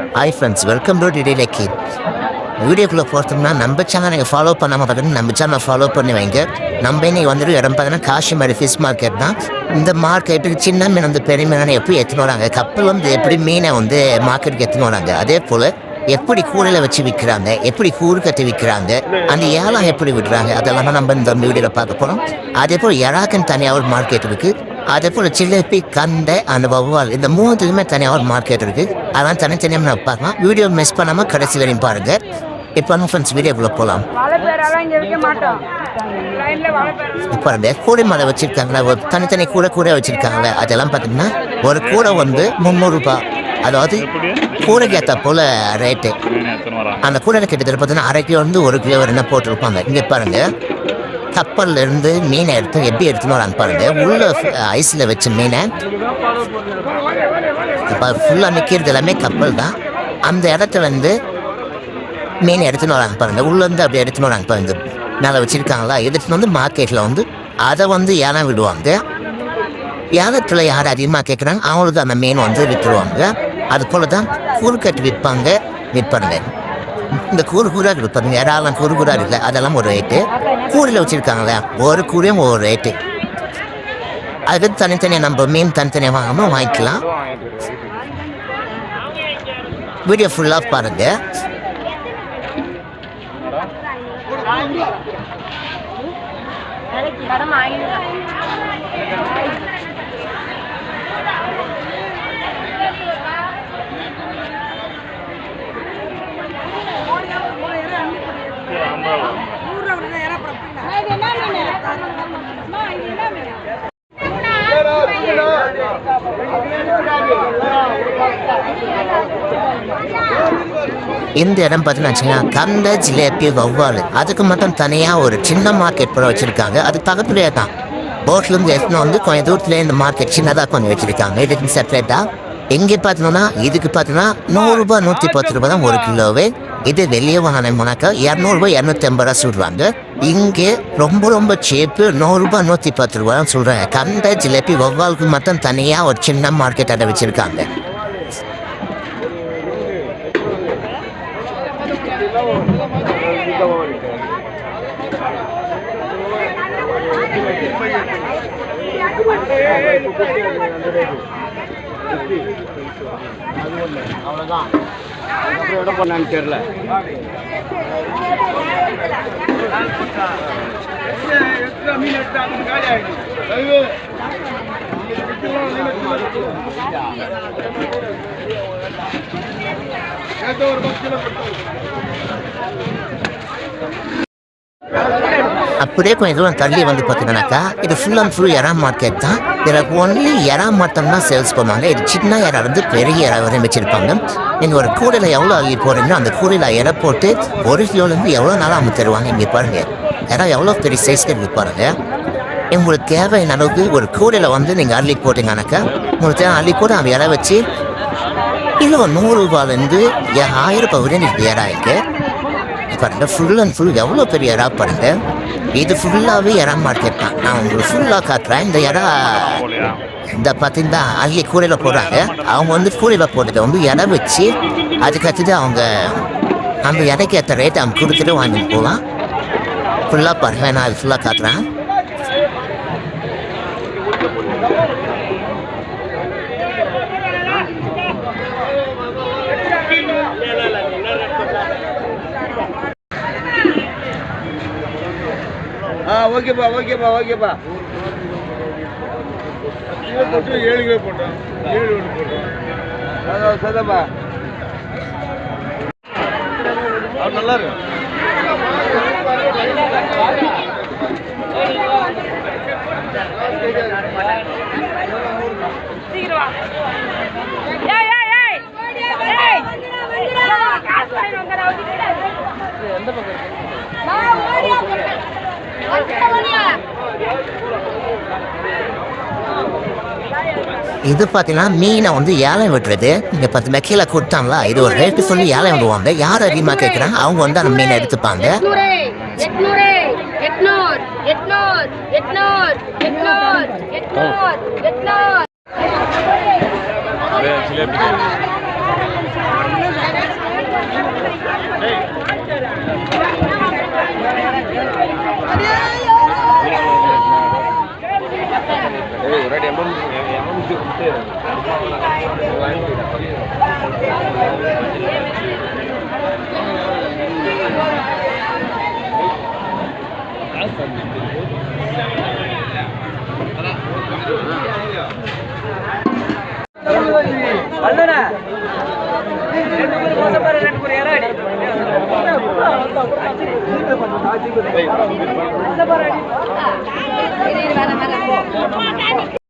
Hi friends, welcome to டிடே லக்கி. வீடியோக்குள்ளே போகிறோம்னா நம்ம சேனல் நீங்கள் ஃபாலோ பண்ணாமல் பார்த்தீங்கன்னா நம்ம சேனலை ஃபாலோ பண்ணி வைங்க. நம்ம இன்னைக்கு வந்துட்டு இடம் பார்த்தீங்கன்னா காஷ்மீர் ஃபிஷ் மார்க்கெட் தான். இந்த மார்க்கெட்டுக்கு சின்ன மீன் வந்து பெரிய மீனான எப்படி எடுத்துன்னு வராங்க, கப்பல் வந்து எப்படி மீனை வந்து மார்க்கெட்டுக்கு எடுத்துன்னு வராங்க, அதே போல் எப்படி கூடையில் வச்சு விற்கிறாங்க, எப்படி கூறு கட்டி விற்கிறாங்க, அந்த ஏலம் எப்படி விடுறாங்க, அதெல்லாம் நம்ம இந்த வீடியோவில் பார்க்க போகிறோம். அதே போல் எறாக்குன்னு தனியாக ஒரு மார்க்கெட் இருக்குது. அதே போல் சிலேபி, கண்டை, அந்த வவ்வால், இந்த மூணுத்துக்குமே தனியாக ஒரு மார்க்கெட் இருக்குது. அதெல்லாம் தனித்தனியாக நம்ம பார்க்கலாம். வீடியோ மிஸ் பண்ணாமல் கடைசி வரையும் பாருங்கள். இப்போ ஃப்ரெண்ட்ஸ் வீடியோக்குள்ளே போகலாம். இப்போ அந்த கூடை மலை வச்சுருக்காங்களா, ஒரு தனித்தனி கூடை வச்சுருக்காங்களே, அதெல்லாம் பார்த்தீங்கன்னா ஒரு கூடை வந்து 300 ரூபாய். அதாவது கூடைக்கு ஏற்ற போல் ரேட்டு. அந்த கூடையில் கிட்டத்தட்ட பார்த்தீங்கன்னா 1/2 கிலோ வந்து 1 கிலோ வரைக்கும் போட்டிருப்பாங்க. இங்கே பாருங்கள், கப்பல்ல இருந்து மீனை எப்படி எடுத்துன்னு வராங்க பாருங்க. உள்ள ஐஸில் வச்ச மீனை இப்போ ஃபுல்லாக நிற்கிறது எல்லாமே கப்பல் தான். அந்த இடத்துல வந்து மீனை எடுத்துன்னு வராங்க பாருங்க. உள்ளேருந்து அப்படி எடுத்துன்னு வராங்க பாருங்க. மேலே வச்சுருக்காங்களா, எடுத்துன்னு வந்து மார்க்கெட்டில் வந்து அதை வந்து ஏலம் விடுவாங்க. ஏலத்தில் யார் அதிகமாக கேட்குறாங்க அவங்களுக்கு அந்த மீன் வந்து விற்றுருவாங்க. அது போல் தான் கூறு கட்டி விற்பாங்க. இந்த கூறாக இருப்பாங்க, இறாலாம் கூறாக இல்லை, அதெல்லாம் ஒரு ரேட்டு. கூடையில் வச்சுருக்காங்களே, ஒரு கூடையும் ஒரு ரேட்டு. அதுக்கு தனித்தனியாக நம்ம மீன் தனித்தனியாக வாங்காமல் வாங்கிக்கலாம். வீடியோ ஃபுல்லாக பாருங்க. இந்த இடம் பார்த்தீங்கன்னா கண்டை, ஜிலேபி, வவ்வால், அதுக்கு மட்டும் தனியாக ஒரு சின்ன மார்க்கெட் போல வச்சுருக்காங்க. அது பக்கத்துலேயே தான். போட்லேருந்து எடுத்துன்னு வந்து கொஞ்சம் தூரத்துலேயே இந்த மார்க்கெட் சின்னதாக கொஞ்சம் வச்சுருக்காங்க. இதுக்கு செப்பரேட்டாக எங்கே பார்த்தீங்கன்னா இதுக்கு பார்த்தீங்கன்னா 100 ரூபாய் 110 ரூபாய் தான் 1 கிலோவே. இது வெளியே வாங்கினோம்னாக்கா 200 ரூபாய் 250 ரூபா சொல்கிறாங்க. இங்கே ரொம்ப சீப்பு 100 ரூபாய் 110 ரூபா தான் சொல்கிறாங்க. கண்டை, ஜிலேபி, வவ்வாலுக்கு மட்டும் தனியாக ஒரு சின்ன மார்க்கெட் அதை வச்சுருக்காங்க. அவ்வளோதான். அதுக்கப்புறம் இடம் பண்ணான்னு தெரியல. அப்படியே கொஞ்சம் தூரம் தள்ளி வந்து பார்த்தீங்கன்னாக்கா இது ஃபுல் அண்ட் ஃபுல் எறா மார்க்கெட் தான். இதில் ஒன்லி எறா மட்டும் தான் சேல்ஸ் பண்ணுவாங்க. இது சின்ன எறா வந்து பெரிய எறா வரையும் வச்சுருப்பாங்க. நீங்கள் ஒரு கூடையில் எவ்வளோ அள்ளி போடுறீங்களோ அந்த கூடையில் எறா போட்டு 1 கிலோலேருந்து எவ்வளோ நாளாக அவங்க தருவாங்க. இங்கே பாருங்கள், எறா எவ்வளோ பெரிய சைஸ்க்கு இருக்குது பாருங்கள். உங்களுக்கு தேவையான அளவுக்கு ஒரு கூடையில் வந்து நீங்கள் அள்ளி போட்டிங்கனாக்கா உங்களுக்கு தேவை அள்ளி போட்டு அந்த எறா வச்சு கிலோ 100 ரூபாயிலேருந்து 1000 ரூபாய் வரையும் இருக்குது எறா இருக்கு பாருங்க. ஃபுல் அண்ட் ஃபுல் எவ்வளோ பெரிய எறா பாருங்க. இது ஃபுல்லாகவே எறா மார்க்கெட் தான். நான் உங்களுக்கு ஃபுல்லாக காட்டுறேன். இந்த எறா இந்த பார்த்தீங்கன்னா அள்ளி கூடையில் போடுறாங்க. அவங்க வந்து கூடையில் போட்டுட்டு வந்து எடை வச்சு அதுக்கடுத்து அவங்க அந்த எடைக்கு ஏற்ற ரேட் அவங்க கொடுத்துட்டு வாங்கிட்டு போகலாம். ஃபுல்லாக பாருங்க, நான் அது ஃபுல்லாக காட்டுறேன். ஓகேப்பா. போட்டு 7 கிலோ போட்டோம். 7 கிலோ போட்டோம். அதான் சதப்பா. அது நல்லா இருக்கு. எந்த பக்கம் இது பார்த்தீங்கன்னா மீனை வந்து ஏலம் விட்டுறது. இங்கே 10 கீழே கொடுத்தாங்களா, இது ஒரு ரேட்டு சொல்லி ஏலம் விடுவாங்க. யார் அதிகமாக கேட்குறாங்க அவங்க வந்து அந்த மீனை எடுத்துப்பாங்க. எம்எம்சி கொடுத்து Ini